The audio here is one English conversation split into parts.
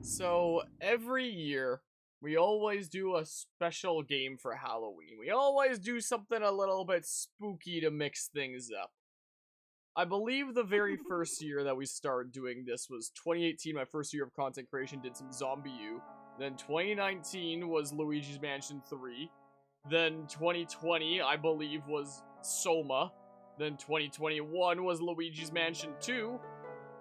So every year, we always do a special game for Halloween. We always do something a little bit spooky to mix things up. I believe the very first year that we started doing this was 2018, my first year of content creation, did some Zombie U. Then 2019 was Luigi's Mansion 3. Then 2020, I believe, was Soma. Then 2021 was Luigi's Mansion 2.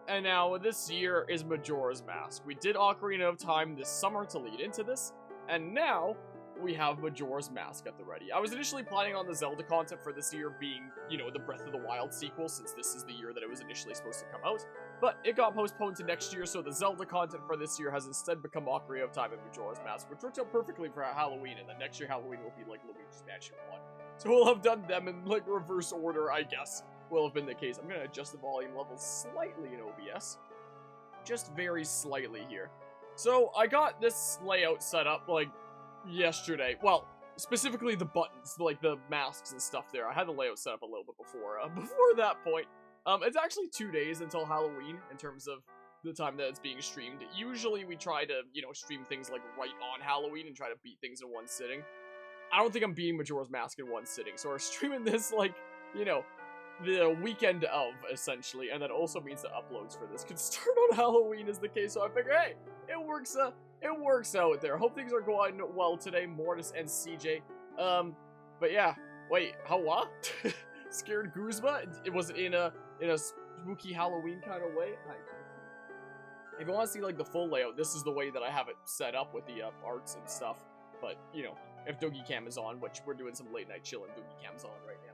And now this year is Majora's Mask. We did Ocarina of Time this summer to lead into this, and now we have Majora's Mask at the ready. I was initially planning on the Zelda content for this year being, the Breath of the Wild sequel, since this is the year that it was initially supposed to come out, but it got postponed to next year, so the Zelda content for this year has instead become Ocarina of Time and Majora's Mask, which worked out perfectly for Halloween, and then next year Halloween will be like Luigi's Mansion 1. So we'll have done them in like reverse order, I guess. Will have been the case. I'm going to adjust the volume level slightly in OBS. Just very slightly here. So, I got this layout set up, like, yesterday. Well, specifically the buttons, like the masks and stuff there. I had the layout set up a little bit before that point. It's actually 2 days until Halloween, in terms of the time that it's being streamed. Usually we try to, stream things, like, right on Halloween and try to beat things in one sitting. I don't think I'm beating Majora's Mask in one sitting, so we're streaming this, like, the weekend of, essentially, and that also means that uploads for this could start on Halloween is the case, so I figure, hey, it works out there. Hope things are going well today, Mortis and CJ. But yeah, wait, how what? Scared Guzma? It was in a spooky Halloween kind of way? If you want to see, like, the full layout, this is the way that I have it set up with the arts and stuff, but, if Doogie Cam is on, which we're doing some late night chill and Doogie Cam's on right now.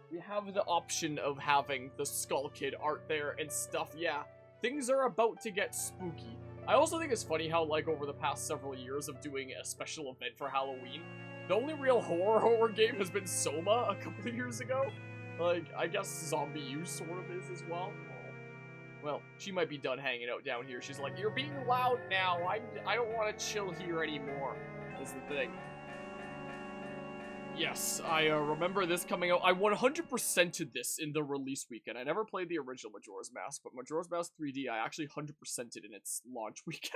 We have the option of having the Skull Kid art there and stuff. Yeah, things are about to get spooky. I also think it's funny how, like, over the past several years of doing a special event for Halloween, the only real horror game has been Soma a couple of years ago. Like, I guess Zombie U sort of is as well. Well, she might be done hanging out down here. She's like, you're being loud now. I don't want to chill here anymore. That's the thing. Yes, I remember this coming out. I 100%ed this in the release weekend. I never played the original Majora's Mask, but Majora's Mask 3D, I actually 100%ed in its launch weekend,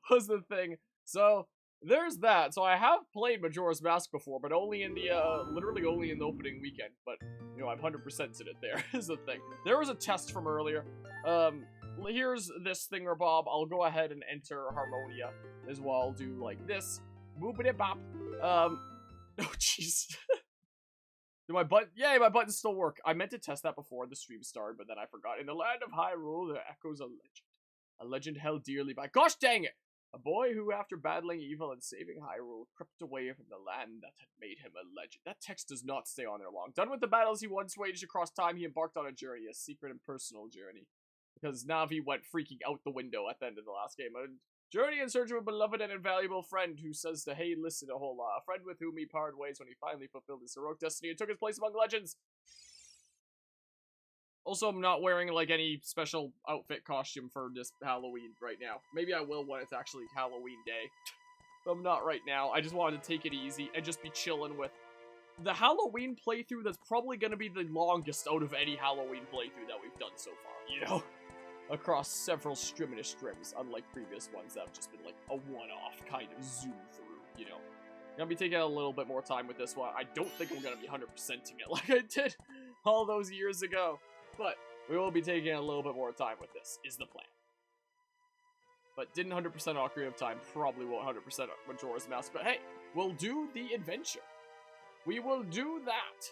was the thing. So, there's that. So I have played Majora's Mask before, but only in the, literally only in the opening weekend. But, I've 100%ed it there, is the thing. There was a test from earlier. Here's this thingamabob. I'll go ahead and enter Harmonia as well. I'll do, like, this. Boopity-bop. Oh, jeez. Do my button? Yay, my buttons still work. I meant to test that before the stream started, but then I forgot. In the land of Hyrule, there echoes a legend. A legend held dearly by... Gosh dang it! A boy who, after battling evil and saving Hyrule, crept away from the land that had made him a legend. That text does not stay on there long. Done with the battles he once waged across time, he embarked on a journey, a secret and personal journey. Because Navi went freaking out the window at the end of the last game. A journey in search of a beloved and invaluable friend who says to, hey, listen a whole lot. A friend with whom he parted ways when he finally fulfilled his heroic destiny and took his place among legends. Also, I'm not wearing, like, any special outfit costume for this Halloween right now. Maybe I will when it's actually Halloween day. But I'm not right now. I just wanted to take it easy and just be chilling with the Halloween playthrough that's probably going to be the longest out of any Halloween playthrough that we've done so far, across several streamish strims, unlike previous ones that have just been, like, a one-off kind of zoom through, Gonna be taking a little bit more time with this one. I don't think I'm gonna be 100%ing it like I did all those years ago, but we will be taking a little bit more time with this, is the plan. But didn't 100% Ocarina of Time, probably won't 100% Majora's Mask, but hey, we'll do the adventure. We will do that.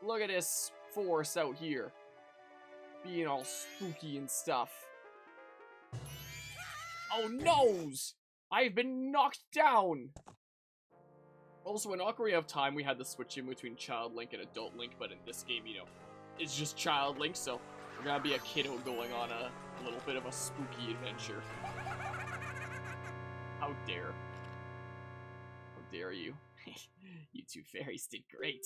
Look at this forest out here. Being all spooky and stuff. Oh, noes! I've been knocked down! Also, in Ocarina of Time, we had the switch in between Child Link and Adult Link, but in this game, it's just Child Link, so we're gonna be a kiddo going on a little bit of a spooky adventure. How dare. How dare you. You two fairies did great.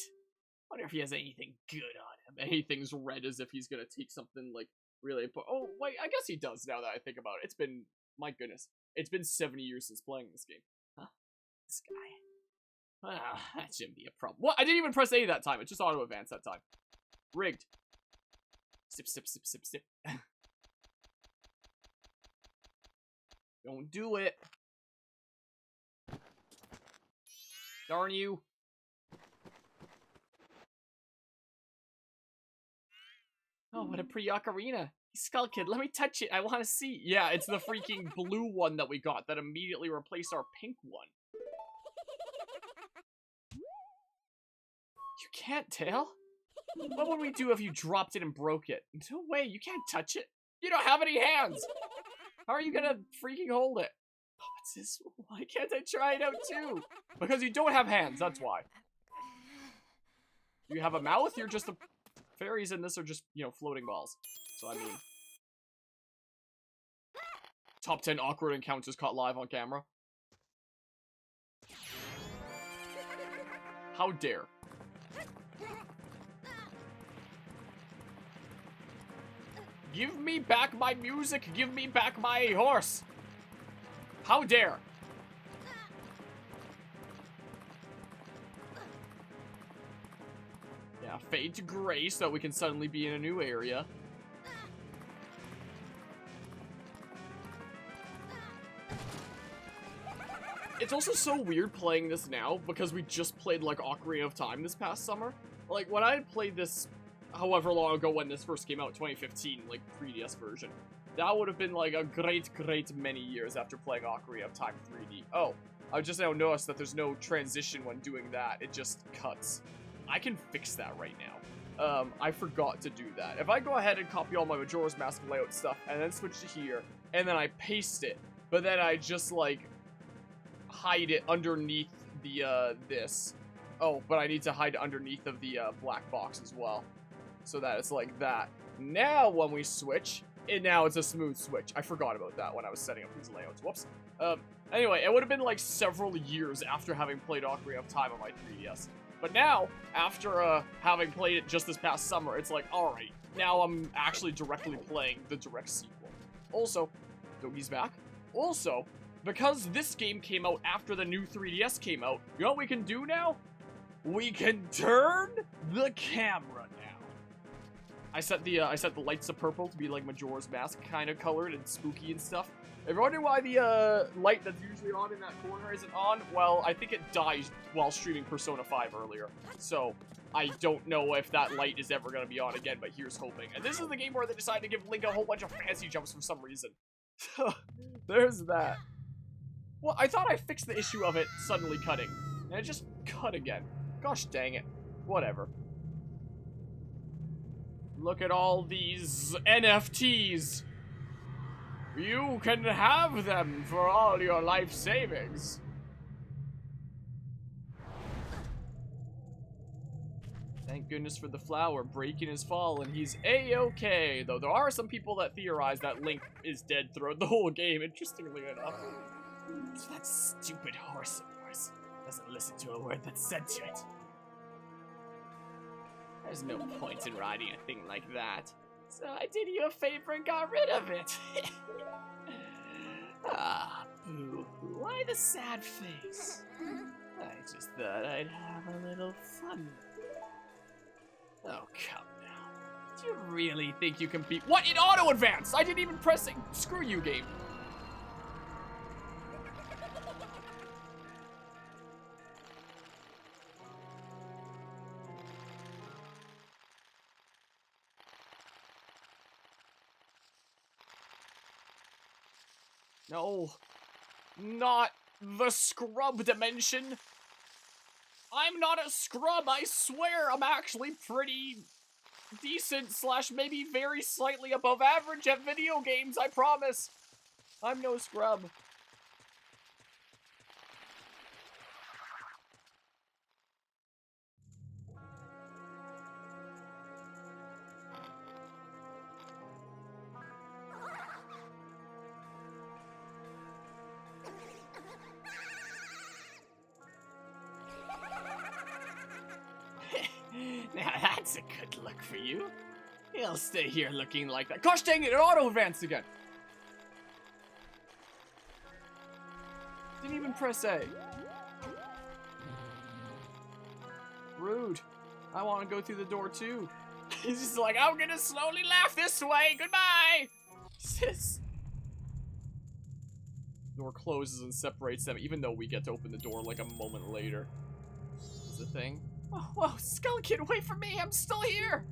Wonder if he has anything good on him. Anything's red as if he's gonna take something, like, really important. Oh, wait, I guess he does now that I think about it. It's been, my goodness, it's been 70 years since playing this game. Huh? This guy. That shouldn't be a problem. What? I didn't even press A that time. It just auto-advanced that time. Rigged. Sip, sip, sip, sip, sip. Don't do it. Darn you. Oh, what a pretty ocarina. Skull Kid, let me touch it. I want to see. Yeah, it's the freaking blue one that we got that immediately replaced our pink one. You can't tell? What would we do if you dropped it and broke it? No way, you can't touch it. You don't have any hands. How are you gonna freaking hold it? Oh, what's this? Why can't I try it out too? Because you don't have hands, that's why. You have a mouth? You're just a... Fairies in this are just, you know, floating balls. So, I mean... Top 10 awkward encounters caught live on camera. How dare. Give me back my music! Give me back my horse! How dare! Yeah, fade to gray so that we can suddenly be in a new area. It's also so weird playing this now because we just played like Ocarina of Time this past summer. Like when I played this however long ago when this first came out, 2015, like 3DS version. That would have been like a great many years after playing Ocarina of Time 3D. Oh, I just now noticed that there's no transition when doing that. It just cuts. I can fix that right now. I forgot to do that. If I go ahead and copy all my Majora's Mask layout stuff and then switch to here, and then I paste it, but then I just like hide it underneath the this. Oh, but I need to hide it underneath of the black box as well. So that it's like that. Now when we switch, now it's a smooth switch. I forgot about that when I was setting up these layouts. Whoops. Anyway, it would have been like several years after having played Ocarina of Time on my 3DS. But now, after having played it just this past summer, it's like, alright, now I'm actually directly playing the direct sequel. Also, Dogi's back. Also, because this game came out after the new 3DS came out, you know what we can do now? We can turn the camera now. I set the lights to purple to be like Majora's Mask kind of colored and spooky and stuff. If you're wondering why the light that's usually on in that corner isn't on, well, I think it died while streaming Persona 5 earlier. So, I don't know if that light is ever going to be on again, but here's hoping. And this is the game where they decided to give Link a whole bunch of fancy jumps for some reason. There's that. Well, I thought I fixed the issue of it suddenly cutting, and it just cut again. Gosh dang it. Whatever. Look at all these NFTs. You can have them for all your life savings. Thank goodness for the flower breaking his fall, and he's A-okay. Though there are some people that theorize that Link is dead throughout the whole game, interestingly enough. That stupid horse of yours doesn't listen to a word that's said to it. There's no point in riding a thing like that. So I did you a favor and got rid of it. Ah, boo-hoo. Why the sad face? I just thought I'd have a little fun. Oh, come now. Do you really think you can beat— What? It auto-advanced! I didn't even press it. Screw you, game. No, not the scrub dimension. I'm not a scrub, I swear. I'm actually pretty decent / maybe very slightly above average at video games, I promise. I'm no scrub. Now that's a good look for you. He'll stay here looking like that. Gosh dang it, it auto-advanced again. Didn't even press A. Rude. I want to go through the door too. He's just like, I'm gonna slowly laugh this way. Goodbye. Sis. door closes and separates them, even though we get to open the door like a moment later. Is the thing. Oh, whoa, Skull Kid, wait for me! I'm still here!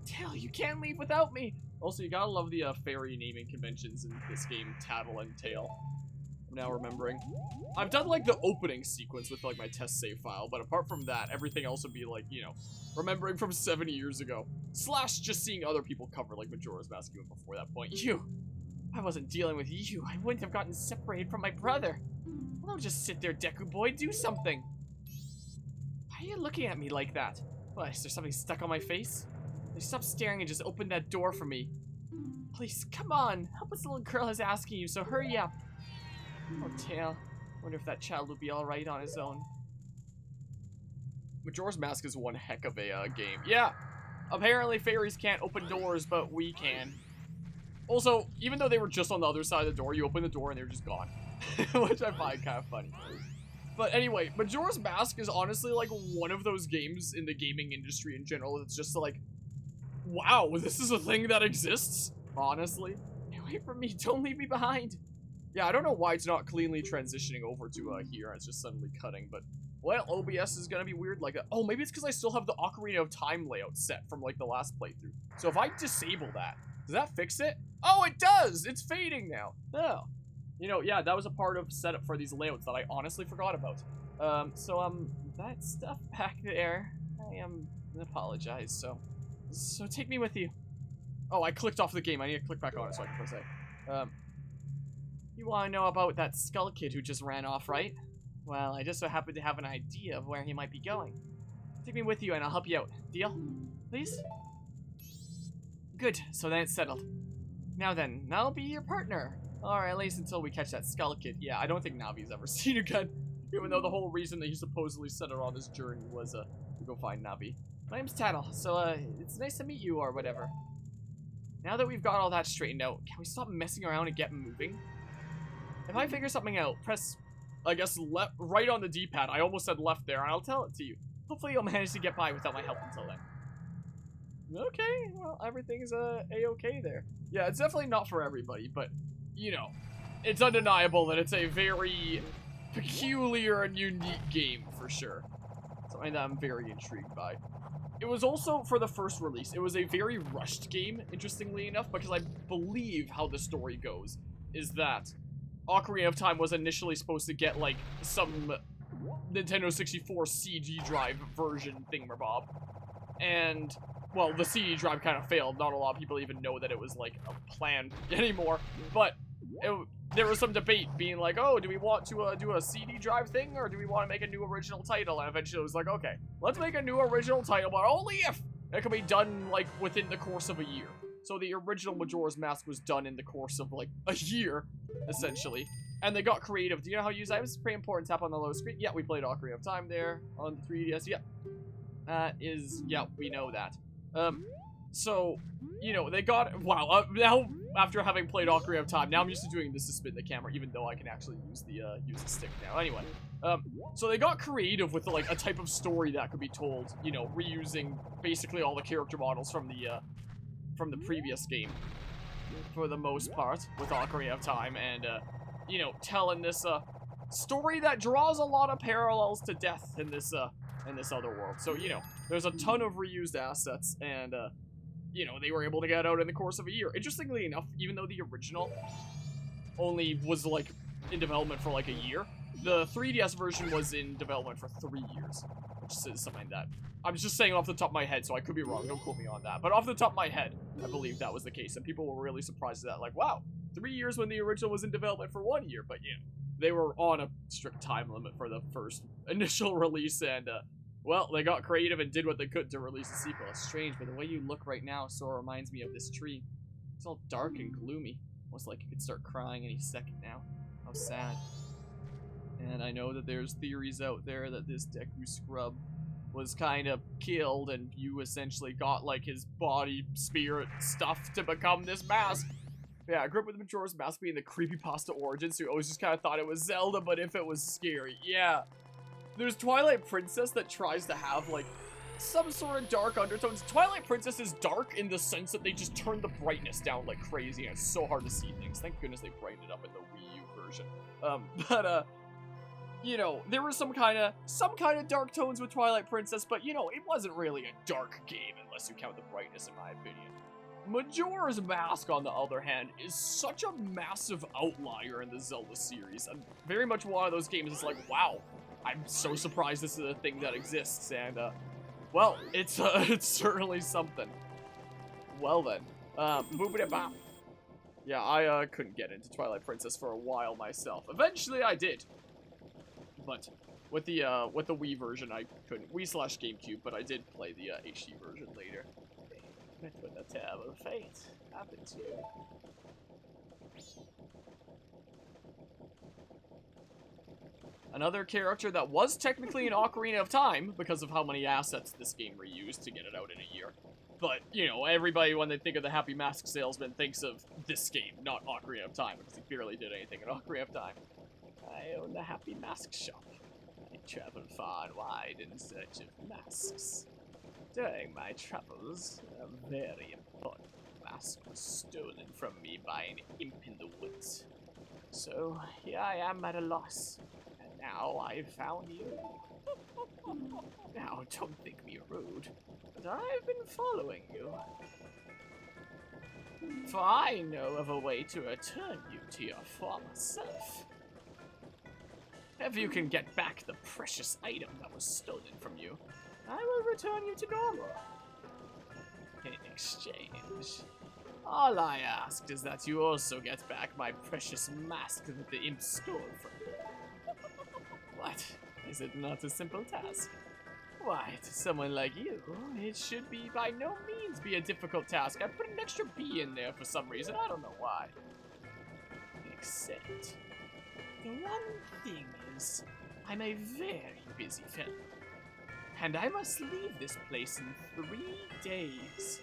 Tail, you can't leave without me! Also, you gotta love the fairy naming conventions in this game, Tattle and Tail. I'm now remembering. I've done like the opening sequence with like my test save file, but apart from that, everything else would be like, you know, remembering from 7 years ago. Slash just seeing other people cover like Majora's Mask even before that point. I wasn't dealing with you. I wouldn't have gotten separated from my brother. Well, don't just sit there, Deku boy. Do something. Why are you looking at me like that? What, is there something stuck on my face? Stop staring and just open that door for me. Please, come on. Help us, little girl is asking you, so hurry up. Oh, Tail. Wonder if that child will be alright on his own. Majora's Mask is one heck of a game. Yeah, apparently fairies can't open doors, but we can. Also, even though they were just on the other side of the door, you open the door and they're just gone. Which I find kind of funny. But anyway, Majora's Mask is honestly like one of those games in the gaming industry in general that's just like, wow, this is a thing that exists? Honestly. Hey, wait for me, don't leave me behind. Yeah, I don't know why it's not cleanly transitioning over to here. It's just suddenly cutting, but well, OBS is gonna be weird like that. Oh, maybe it's because I still have the Ocarina of Time layout set from like the last playthrough. So if I disable that, does that fix it? Oh, it does! It's fading now. Oh. You know, yeah, that was a part of setup for these layouts that I honestly forgot about. That stuff back there, I apologize, so take me with you. Oh, I clicked off the game. I need to click back on it so I can press A. You want to know about that Skull Kid who just ran off, right? Well, I just so happen to have an idea of where he might be going. Take me with you and I'll help you out. Deal? Please? Good, so then it's settled. Now then, I'll be your partner. Or at least until we catch that Skull Kid. Yeah, I don't think Navi's ever seen again. Even though the whole reason that he supposedly set her on this journey was, to go find Navi. My name's Tattle, so, it's nice to meet you or whatever. Now that we've got all that straightened out, can we stop messing around and get moving? If I figure something out, press, I guess, right on the D-pad. I almost said left there, and I'll tell it to you. Hopefully you'll manage to get by without my help until then. Okay, well, everything's, A-okay there. Yeah, it's definitely not for everybody, but, you know, it's undeniable that it's a very peculiar and unique game, for sure. Something that I'm very intrigued by. It was also, for the first release, it was a very rushed game, interestingly enough, because I believe how the story goes is that Ocarina of Time was initially supposed to get, like, some Nintendo 64 CD drive version thingamabob. And, well, the CD drive kind of failed. Not a lot of people even know that it was, like, a plan anymore. But there was some debate being like, oh, do we want to do a CD drive thing, or do we want to make a new original title? And eventually it was like, okay, let's make a new original title, but only if it can be done, like, within the course of a year. So the original Majora's Mask was done in the course of, like, a year, essentially. And they got creative. Do you know how to use items? It's pretty important. Tap on the lower screen. Yeah, we played Ocarina of Time there on the 3DS. Yeah. Yeah, we know that. So, you know, they got, wow, now, after having played Ocarina of Time, now I'm used to doing this to spin the camera, even though I can actually use the stick now. Anyway, so they got creative with, like, a type of story that could be told, you know, reusing basically all the character models from the previous game, for the most part, with Ocarina of Time, and, you know, telling this, story that draws a lot of parallels to death in this other world. So, you know, there's a ton of reused assets, and, you know, they were able to get out in the course of a year. Interestingly enough, even though the original only was, like, in development for, like, a year, the 3DS version was in development for 3 years, which is something that, I'm just saying off the top of my head, so I could be wrong, don't quote me on that, but off the top of my head, I believe that was the case, and people were really surprised at that, like, wow, 3 years when the original was in development for 1 year, but, you know, they were on a strict time limit for the first initial release, and, well, they got creative and did what they could to release a sequel. It's strange, but the way you look right now sort of reminds me of this tree. It's all dark and gloomy. Almost like you could start crying any second now. How sad. And I know that there's theories out there that this Deku Scrub was kind of killed and you essentially got, like, his body, spirit stuff to become this mask. Yeah, I grew up with Majora's Mask being the creepypasta origin, so I always just kind of thought it was Zelda, but if it was scary. Yeah. There's Twilight Princess that tries to have, like, some sort of dark undertones. Twilight Princess is dark in the sense that they just turn the brightness down like crazy, and it's so hard to see things. Thank goodness they brightened it up in the Wii U version. You know, there was some kind of dark tones with Twilight Princess, but you know, it wasn't really a dark game unless you count the brightness, in my opinion. Majora's Mask, on the other hand, is such a massive outlier in the Zelda series, and very much one of those games is like, wow, I'm so surprised this is a thing that exists, and, well, it's certainly something. Well then, boop-a-da-bop. Yeah, I, couldn't get into Twilight Princess for a while myself. Eventually I did. But with the Wii version, I couldn't. Wii/GameCube, but I did play the, HD version later. But when a terrible fate happened to you. Another character that was technically an Ocarina of Time, because of how many assets this game reused to get it out in a year. But, you know, everybody, when they think of the Happy Mask Salesman, thinks of this game, not Ocarina of Time, because he barely did anything in Ocarina of Time. I own the Happy Mask Shop. I travel far and wide in search of masks. During my travels, a very important mask was stolen from me by an imp in the woods. So, here I am at a loss. And now I've found you. Now, don't think me rude, but I've been following you. For I know of a way to return you to your former self. If you can get back the precious item that was stolen from you, I will return you to normal. In exchange, all I ask is that you also get back my precious mask that the imp stole from me. What? Is it not a simple task? Why, to someone like you, it should be by no means be a difficult task. I put an extra B in there for some reason, I don't know why. Except, the one thing is, I'm a very busy fellow. And I must leave this place in 3 days.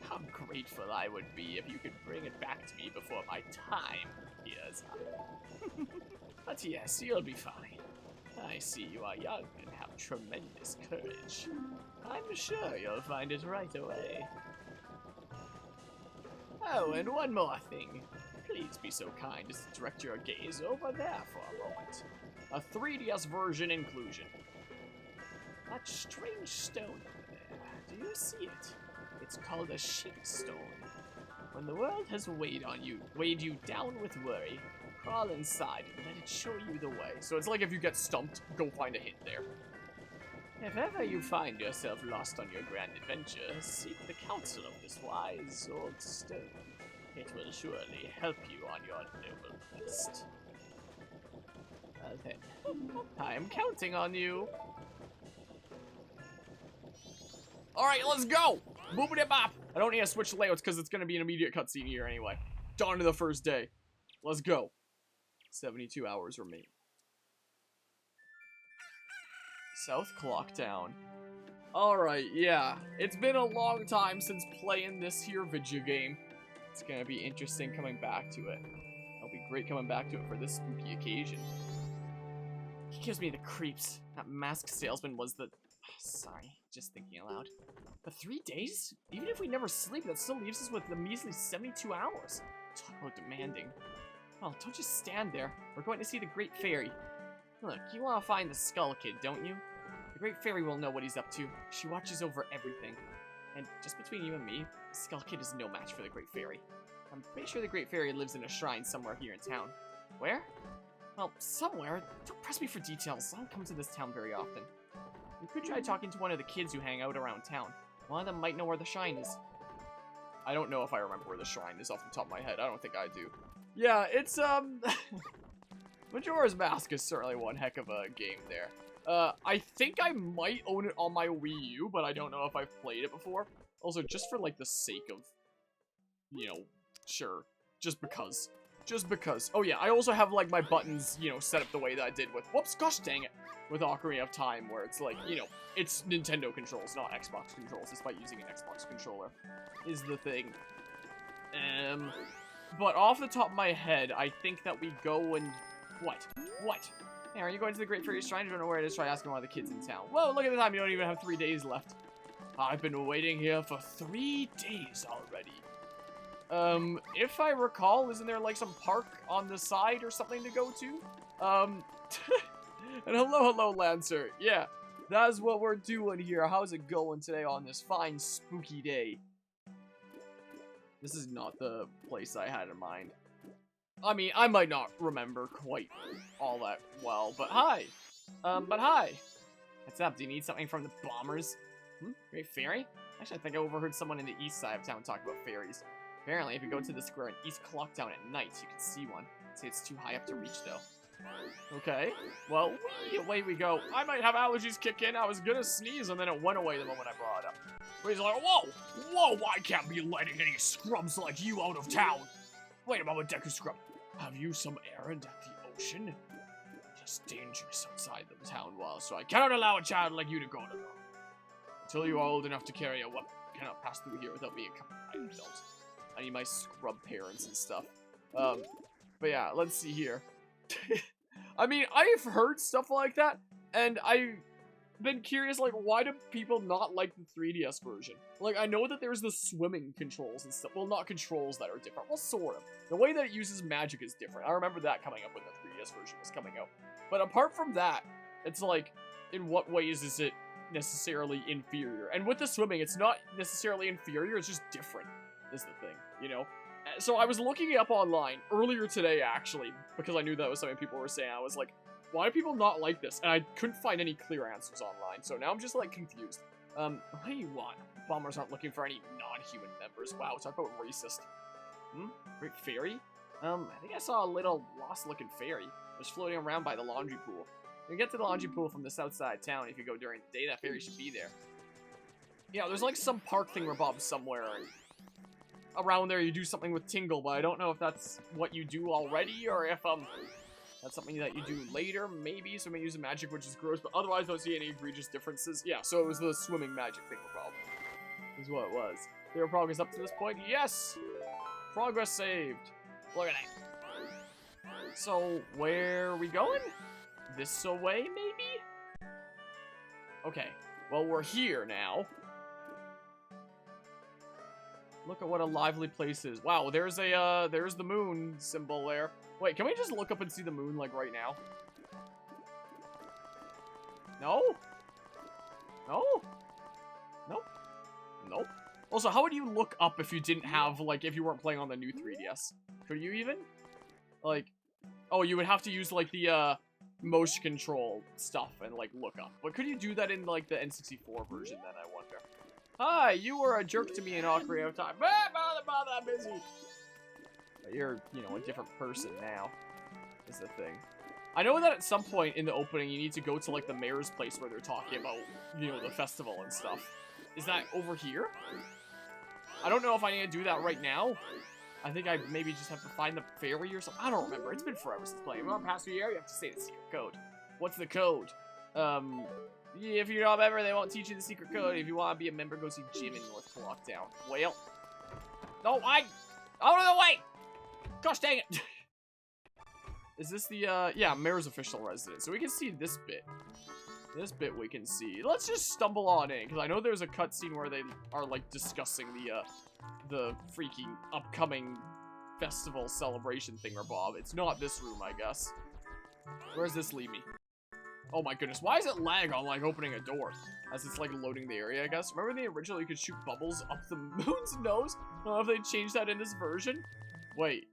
How grateful I would be if you could bring it back to me before my time is up. But yes, you'll be fine. I see you are young and have tremendous courage. I'm sure you'll find it right away. Oh, and one more thing. Please be so kind as to direct your gaze over there for a moment. A 3DS version inclusion. That strange stone over there, do you see it? It's called a sheep stone. When the world has weighed you down with worry, crawl inside and let it show you the way. So it's like if you get stumped, go find a hint there. If ever you find yourself lost on your grand adventure, seek the counsel of this wise old stone. It will surely help you on your noble quest. Well then, I am counting on you. Alright, let's go! Boop-a-dip-bop! I don't need to switch layouts because it's going to be an immediate cutscene here anyway. Dawn to the first day. Let's go. 72 hours remain. South Clock Town. Alright, yeah. It's been a long time since playing this here video game. It's going to be interesting coming back to it. It'll be great coming back to it for this spooky occasion. He gives me the creeps. That mask salesman was the... Sorry, just thinking aloud. But 3 days? Even if we never sleep, that still leaves us with a measly 72 hours. Talk about demanding. Well, don't just stand there. We're going to see the Great Fairy. Look, you want to find the Skull Kid, don't you? The Great Fairy will know what he's up to. She watches over everything. And just between you and me, the Skull Kid is no match for the Great Fairy. I'm pretty sure the Great Fairy lives in a shrine somewhere here in town. Where? Well, somewhere. Don't press me for details. I don't come to this town very often. You could try talking to one of the kids who hang out around town. One of them might know where the shrine is. I don't know if I remember where the shrine is off the top of my head. I don't think I do. Yeah, it's, Majora's Mask is certainly one heck of a game there. I think I might own it on my Wii U, but I don't know if I've played it before. Also, just for, like, the sake of, you know, sure. Just because. Just because. Oh, yeah, I also have, like, my buttons, you know, set up the way that I did with, whoops, gosh dang it, with Ocarina of Time, where it's like, you know, it's Nintendo controls, not Xbox controls, despite using an Xbox controller, is the thing. But off the top of my head, I think that we go and... What? Hey, are you going to the Great Fairy Shrine? I don't know where it is. Try asking one of the kids in town. Whoa, look at the time. You don't even have 3 days left. I've been waiting here for 3 days already. If I recall, isn't there like some park on the side or something to go to? And hello, Lancer. Yeah, that's what we're doing here. How's it going today on this fine, spooky day? This is not the place I had in mind. I mean, I might not remember quite all that well, but hi. What's up? Do you need something from the bombers? Great fairy? Actually, I think I overheard someone in the east side of town talk about fairies. Apparently, if you go to the square in East Clocktown at night, you can see one. I'd say it's too high up to reach, though. Okay, well, away we go. I might have allergies kick in. I was gonna sneeze, and then it went away the moment I brought it up. But he's like, whoa, I can't be letting any scrubs like you out of town. Wait a moment, Deku Scrub. Have you some errand at the ocean? It's dangerous outside the town walls, so I cannot allow a child like you to go to them. Until you are old enough to carry a weapon, you cannot pass through here without being accompanied by an adult. I need my scrub parents and stuff. But yeah, let's see here. I mean, I've heard stuff like that, and I've been curious, like, why do people not like the 3DS version? Like, I know that there's the swimming controls and stuff. Well, not controls that are different. Well, sort of. The way that it uses magic is different. I remember that coming up when the 3DS version was coming out. But apart from that, it's like, in what ways is it necessarily inferior? And with the swimming, it's not necessarily inferior, it's just different, is the thing, you know? So I was looking it up online earlier today, actually, because I knew that was something people were saying. I was like, why do people not like this? And I couldn't find any clear answers online, so now I'm just, like, confused. What do you want? Bombers aren't looking for any non-human members. Wow, talk about racist. Great fairy? I think I saw a little lost-looking fairy. It was floating around by the laundry pool. You can get to the laundry pool from the south side of town. If you go during the day, that fairy should be there. Yeah, there's, like, some park thingamabob somewhere, around there you do something with Tingle, but I don't know if that's what you do already, or if, that's something that you do later, maybe. Somebody uses magic, which is gross, but otherwise I don't see any egregious differences. Yeah, so it was the swimming magic thingamabob, is what it was. They were progress up to this point? Yes! Progress saved. Look at that. So, where are we going? This away, maybe? Okay, well, we're here now. Look at what a lively place is. Wow, there's the moon symbol there. Wait, can we just look up and see the moon, like, right now? No? No? Nope. Nope. Also, how would you look up if you didn't have, like, if you weren't playing on the new 3DS? Could you even? Like, oh, you would have to use, like, the, motion control stuff and, like, look up. But could you do that in, like, the N64 version, then, I wonder? Hi, you were a jerk to me in Ocarina of Time. Bother, I'm busy. But you're, you know, a different person now, is the thing. I know that at some point in the opening, you need to go to, like, the mayor's place where they're talking about, you know, the festival and stuff. Is that over here? I don't know if I need to do that right now. I think I maybe just have to find the fairy or something. I don't remember. It's been forever since playing. Well, past 3 years, you have to say the secret code. What's the code? If you're not a member, they won't teach you the secret code. If you want to be a member, go see Jim in North Clocktown. Well, no, out of the way! Gosh dang it! Is this the, yeah, mayor's official residence? So we can see this bit. This bit we can see. Let's just stumble on in, because I know there's a cutscene where they are, like, discussing the freaking upcoming festival celebration thingamabob. It's not this room, I guess. Where does this lead me? Oh my goodness, why does it lag on, like, opening a door? As it's, like, loading the area, I guess. Remember in the original you could shoot bubbles up the moon's nose? I don't know if they changed that in this version. Wait,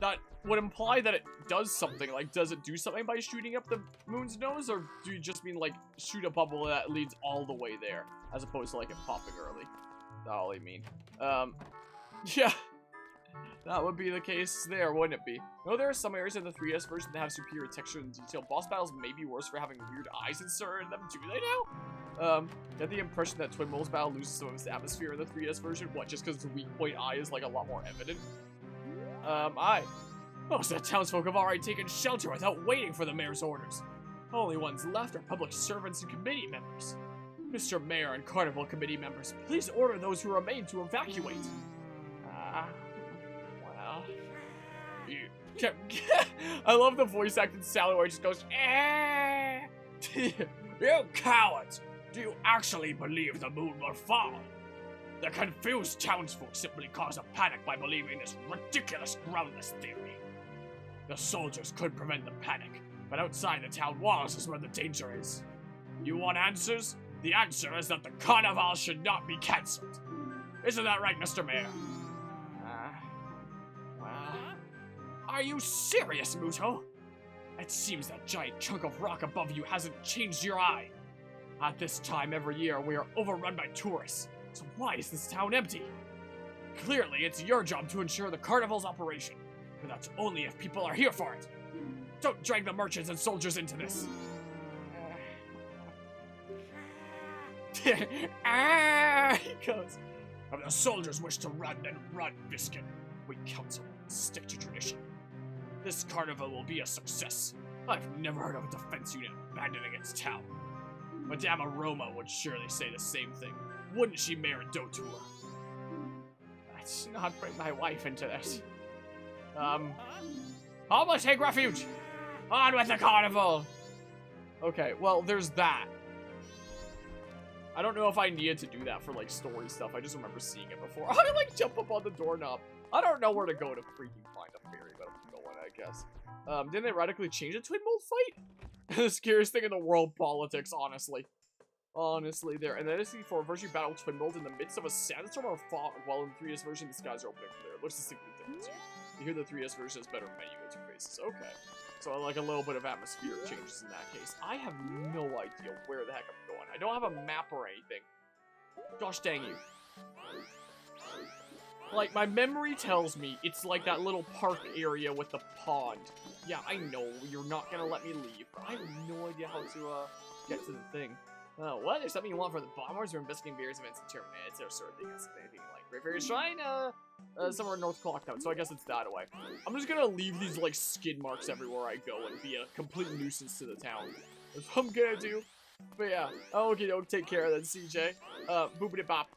that would imply that it does something. Like, does it do something by shooting up the moon's nose? Or do you just mean, like, shoot a bubble that leads all the way there? As opposed to, like, it popping early. That's all I mean. Yeah. That would be the case there, wouldn't it be? No, there are some areas in the 3DS version that have superior texture and detail. Boss battles may be worse for having weird eyes inserted in them. Do they now? Get the impression that Twin Mole's battle loses some of its atmosphere in the 3DS version. What, just because the weak point eye is, like, a lot more evident? Most of the townsfolk have already taken shelter without waiting for the mayor's orders. Only ones left are public servants and committee members. Mr. Mayor and Carnival Committee members, please order those who remain to evacuate. Well, I love the voice acting sound where it just goes, You cowards! Do you actually believe the moon will fall? The confused townsfolk simply cause a panic by believing this ridiculous, groundless theory. The soldiers could prevent the panic, but outside the town walls is where the danger is. You want answers? The answer is that the carnival should not be cancelled. Isn't that right, Mr. Mayor? Well... Are you serious, Muto? It seems that giant chunk of rock above you hasn't changed your eye. At this time every year, we are overrun by tourists. So why is this town empty? Clearly, it's your job to ensure the carnival's operation. But that's only if people are here for it. Don't drag the merchants and soldiers into this. He goes, if the soldiers wish to run, then run, Biscuit. We counsel, stick to tradition. This carnival will be a success. I've never heard of a defense unit abandoning its town. Madame Aroma would surely say the same thing. Wouldn't she, Mayor Dotua? Let's not bring my wife into this. Almost take refuge! On with the carnival! Okay, well, there's that. I don't know if I needed to do that for, like, story stuff. I just remember seeing it before. How do I, like, jump up on the doorknob? I don't know where to go to freaking find a fairy, but I'm going, I guess. Didn't they radically change the Twin Mold fight? The scariest thing in the world, politics, honestly. Honestly, there. And then I see for version battle Twin Mold in the midst of a sandstorm or fog, while in the 3DS version, the skies are opening clear. It looks distinctly different, too. You hear the 3DS version has better menu interfaces. Okay. So, like, a little bit of atmospheric changes in that case. I have no idea where the heck I'm going. I don't have a map or anything. Gosh dang you. Like, my memory tells me it's like that little park area with the pond. Yeah, I know, you're not gonna let me leave, but I have no idea how to, get to the thing. Oh, what? There's something you want for the bombers or investigating various events in Terminate or sort of thing. Anything like Great Fairy Shrine, somewhere in North Clocktown, so I guess it's that away. I'm just gonna leave these, like, skid marks everywhere I go and be a complete nuisance to the town. That's what I'm gonna do. But yeah, okay, take care of that, CJ. Boopity bop.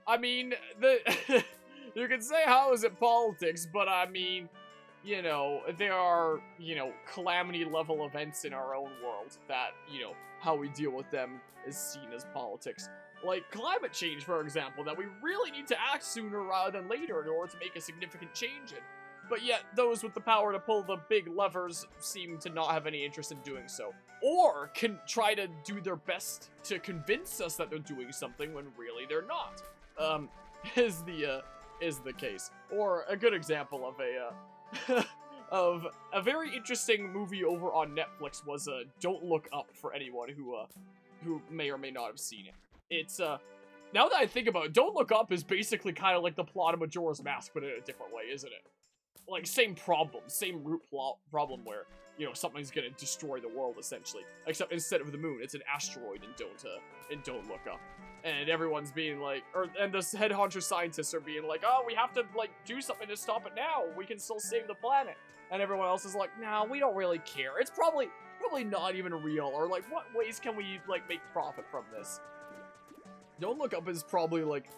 I mean, you can say how is it politics, but I mean, you know, there are, you know, calamity level events in our own world that, you know, how we deal with them is seen as politics. Like climate change, for example, that we really need to act sooner rather than later in order to make a significant change in. But yet, those with the power to pull the big levers seem to not have any interest in doing so. Or can try to do their best to convince us that they're doing something when really they're not. Is the case. Or a good example of a, of a very interesting movie over on Netflix was, Don't Look Up, for anyone who may or may not have seen it. It's, now that I think about it, Don't Look Up is basically kind of like the plot of Majora's Mask, but in a different way, isn't it? Like, same problem, same root problem where, you know, something's gonna destroy the world, essentially. Except instead of the moon, it's an asteroid and Don't Look Up. And everyone's being like, and the head honcho scientists are being like, oh, we have to, like, do something to stop it now. We can still save the planet. And everyone else is like, nah, we don't really care. It's probably not even real. Or, like, what ways can we, like, make profit from this? Don't Look Up is probably, like,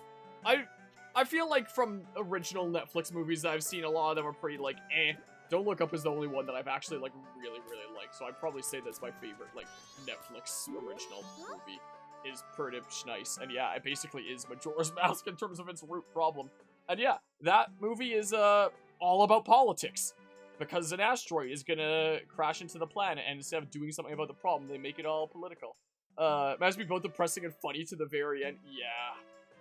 I feel like from original Netflix movies that I've seen, a lot of them are pretty, like, eh. Don't Look Up is the only one that I've actually, like, really, really liked. So I'd probably say that's my favorite, like, Netflix original movie. Is pretty nice, and yeah, it basically is Majora's Mask in terms of its root problem. And yeah, that movie is all about politics, because an asteroid is gonna crash into the planet, and instead of doing something about the problem, they make it all political. It must be both depressing and funny to the very end. Yeah,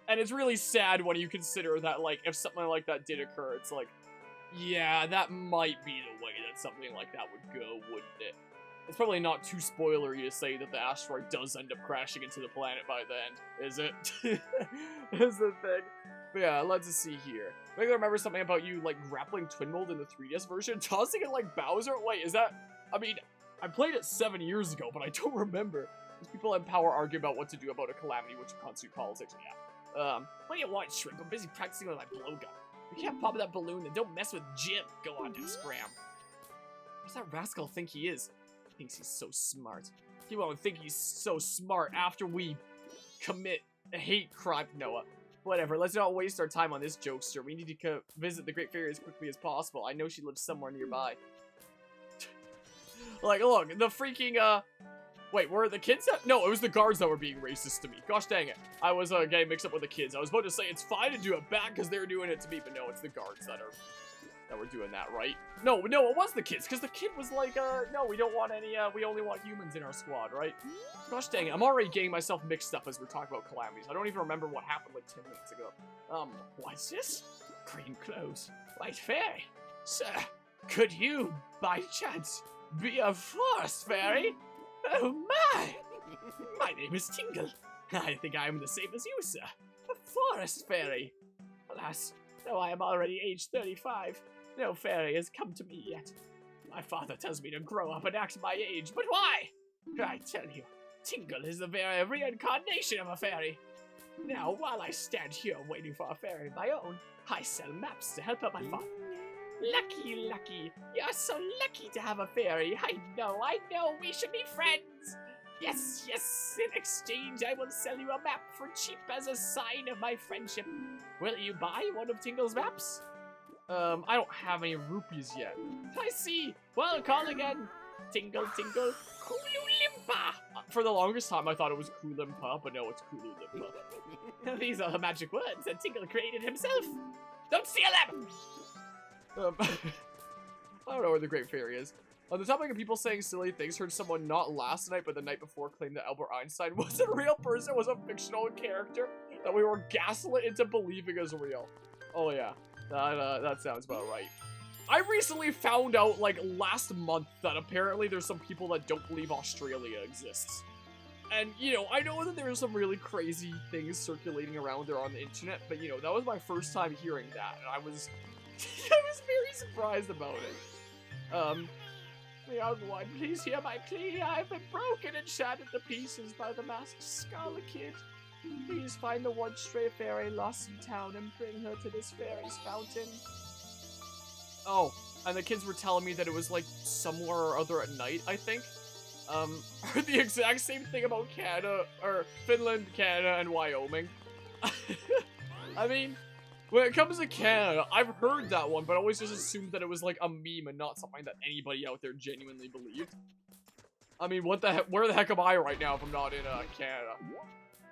and it's really sad when you consider that, like, if something like that did occur, it's like, yeah, that might be the way that something like that would go, wouldn't it? It's probably not too spoilery to say that the asteroid does end up crashing into the planet by the end, is it? Is the thing. But yeah, let's see here. Maybe I remember something about you, like, grappling Twin Mold in the 3DS version, tossing it like Bowser? Wait, is that... I mean, I played it 7 years ago, but I don't remember. There's people in power argue about what to do about a calamity which constitute politics. Yeah. What do you want, Shrimp? I'm busy practicing with my blowgun. You can't pop that balloon, then don't mess with Jim. Go on, do scram. What's that rascal think he is? Thinks he's so smart. He won't think he's so smart after we commit a hate crime, Noah. Whatever, let's not waste our time on this jokester. We need to visit the Great Fairy as quickly as possible. I know she lives somewhere nearby. Like, look, the freaking, wait, were the kids that— no, it was the guards that were being racist to me. Gosh dang it. I was, getting mixed up with the kids. I was about to say it's fine to do it back because they're doing it to me, but no, it's the guards that were doing that, right? No, it was the kids, because the kid was like, no, we don't want any, we only want humans in our squad, right? Gosh dang it, I'm already getting myself mixed up as we're talking about calamities. I don't even remember what happened like 10 minutes ago. What's this? Green clothes. White fairy. Sir, could you, by chance, be a forest fairy? Oh my! My name is Tingle. I think I am the same as you, sir. A forest fairy. Alas, though I am already age 35, no fairy has come to me yet. My father tells me to grow up and act my age, but why? I tell you, Tingle is the very reincarnation of a fairy. Now, while I stand here waiting for a fairy of my own, I sell maps to help out my father. Lucky, lucky. You're so lucky to have a fairy. I know. We should be friends. Yes, yes. In exchange, I will sell you a map for cheap as a sign of my friendship. Will you buy one of Tingle's maps? I don't have any rupees yet. I see. Well, call again. Tingle, tingle, Kululimpa. For the longest time, I thought it was Koolimpa, but no, it's Kululimpa. These are the magic words that Tingle created himself. Don't steal them! I don't know where the Great Fairy is. On the topic of people saying silly things, heard someone not last night, but the night before claimed that Albert Einstein wasn't a real person, was a fictional character that we were gaslit into believing is real. Oh yeah, that sounds about right. I recently found out, like, last month that apparently there's some people that don't believe Australia exists. And, you know, I know that there's some really crazy things circulating around there on the internet, but, you know, that was my first time hearing that, and I was very surprised about it. Young one, please hear my plea. I've been broken and shattered to pieces by the masked Scarlet Kid. Please find the one stray fairy lost in town and bring her to this fairy's fountain. Oh, and the kids were telling me that it was like somewhere or other at night, I think. I heard the exact same thing about Canada, or Finland, Canada, and Wyoming. I mean, when it comes to Canada, I've heard that one, but I always just assumed that it was like a meme and not something that anybody out there genuinely believed. I mean, what the heck? Where the heck am I right now if I'm not in Canada?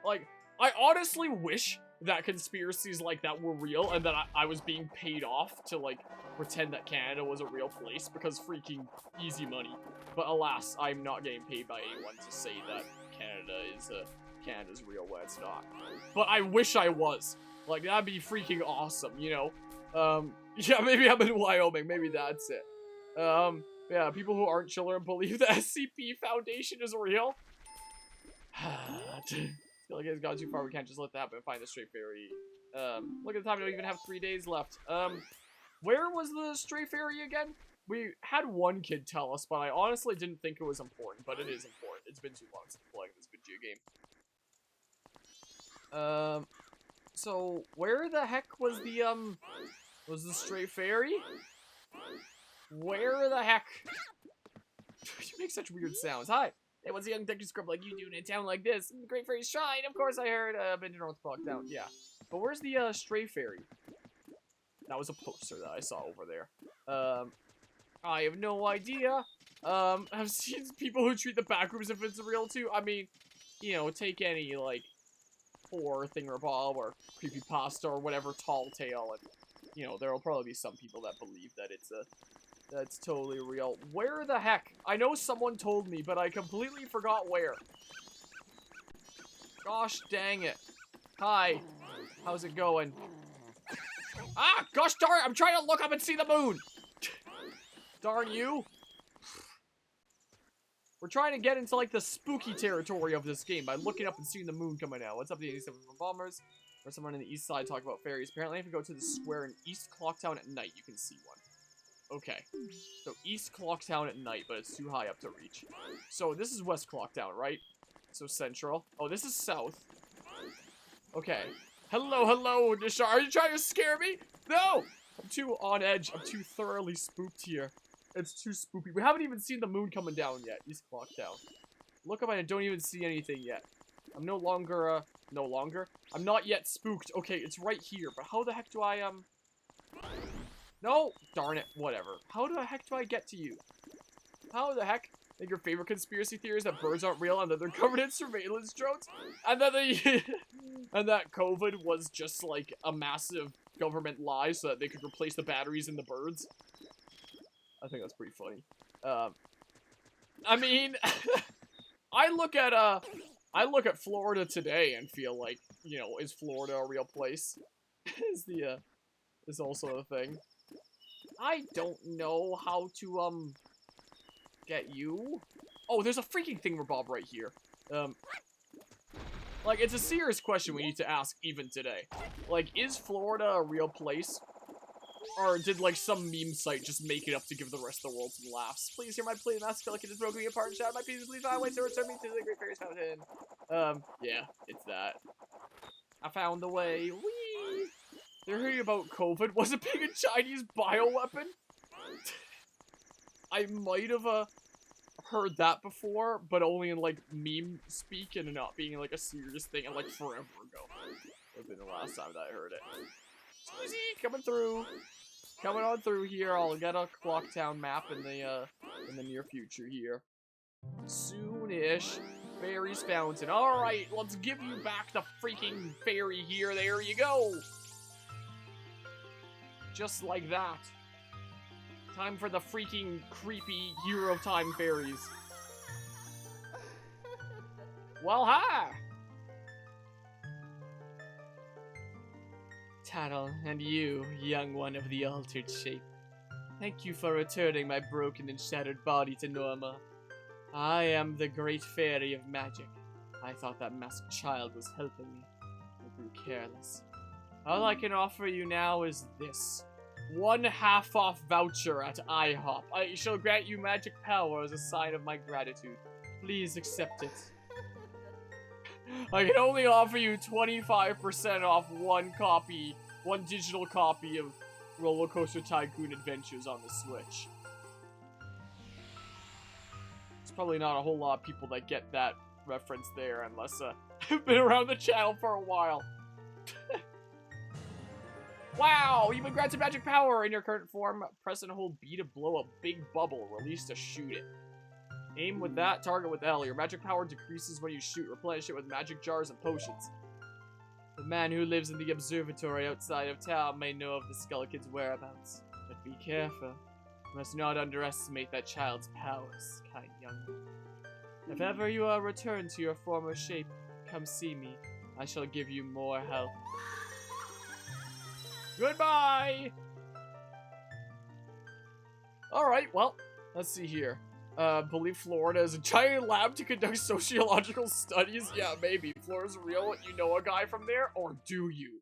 Like, I honestly wish that conspiracies like that were real and that I was being paid off to, like, pretend that Canada was a real place, because freaking easy money. But alas, I'm not getting paid by anyone to say that Canada's real when it's not. But I wish I was. Like, that'd be freaking awesome, you know? Yeah, maybe I'm in Wyoming, maybe that's it. Yeah, people who aren't children believe the SCP Foundation is real. I feel like it's gone too far, we can't just let that happen and find the stray fairy. Look at the time, we don't even have 3 days left. Where was the stray fairy again? We had one kid tell us, but I honestly didn't think it was important, but it is important. It's been too long since playing this video game. So, where the heck was the stray fairy? Where the heck? You make such weird sounds. Hi. Hey, what's a young detective scrub like you doing in a town like this? The Great Fairy's shine. Of course I heard, been to North Clocktown. Yeah. But where's the, stray fairy? That was a poster that I saw over there. I have no idea. I've seen people who treat the backrooms if it's real too. I mean, you know, take any, like, horror thingamabob or creepypasta or whatever tall tale, and, you know, there'll probably be some people that believe that that's totally real. Where the heck? I know someone told me, but I completely forgot where. Gosh dang it. Hi. How's it going? Ah, gosh darn it, I'm trying to look up and see the moon. Darn you. We're trying to get into, like, the spooky territory of this game by looking up and seeing the moon coming out. What's up, the 87 bombers? Or someone on the east side talk about fairies. Apparently, if you go to the square in East Clocktown at night, you can see one. Okay. So, East Clocktown at night, but it's too high up to reach. So, this is West Clocktown, right? So, central. Oh, this is south. Okay. Hello, hello, Nishar. Are you trying to scare me? No! I'm too on edge. I'm too thoroughly spooked here. It's too spooky. We haven't even seen the moon coming down yet. East Clocktown. Look up and I don't even see anything yet. I'm no longer No longer. I'm not yet spooked. Okay, it's right here, but how the heck do I, No! Darn it. Whatever. How the heck do I get to you? How the heck? Like your favorite conspiracy theory is that birds aren't real and that they're covered in surveillance drones? And that they... and that COVID was just, like, a massive government lie so that they could replace the batteries in the birds? I think that's pretty funny. I mean... I look at Florida today and feel like, you know, is Florida a real place? is also a thing. I don't know how to, get you. Oh, there's a freaking thingamabob right here. Like, it's a serious question we need to ask even today. Like, is Florida a real place? Or did, like, some meme site just make it up to give the rest of the world some laughs? Please hear my plea. The mask skeleton is broken me apart and shout my pieces. Please find a way to return me to the Great Fairy's Fountain. Yeah, it's that. I found the way. Whee! They're hearing about COVID. Was it being a Chinese bioweapon? I might have, heard that before, but only in, like, meme speak and not being, like, a serious thing and, like, forever ago. That would have been the last time that I heard it. Squeezy! Coming through. Coming on through here. I'll get a Clocktown map in the near future here. Soonish. Fairy's Fountain. Alright, let's give you back the freaking fairy here. There you go. Just like that. Time for the freaking creepy Hero Time fairies. Well, hi! Tattle, and you, young one of the altered shape. Thank you for returning my broken and shattered body to Norma. I am the Great Fairy of Magic. I thought that masked child was helping me. I grew careless. All I can offer you now is this. 1 half-off voucher at IHOP. I shall grant you magic power as a sign of my gratitude. Please accept it. I can only offer you 25% off one digital copy of Roller Coaster Tycoon Adventures on the Switch. There's probably not a whole lot of people that get that reference there unless I've been around the channel for a while. Wow, you've been granted magic power in your current form. Press and hold B to blow a big bubble. Release to shoot it. Aim with that, target with L. Your magic power decreases when you shoot. Replenish it with magic jars and potions. The man who lives in the observatory outside of town may know of the Skull Kid's whereabouts. But be careful. You must not underestimate that child's powers, kind young man. If ever you are returned to your former shape, come see me. I shall give you more help. Goodbye! Alright, well, let's see here. Believe Florida is a giant lab to conduct sociological studies? Yeah, maybe. Florida's real, you know a guy from there? Or do you?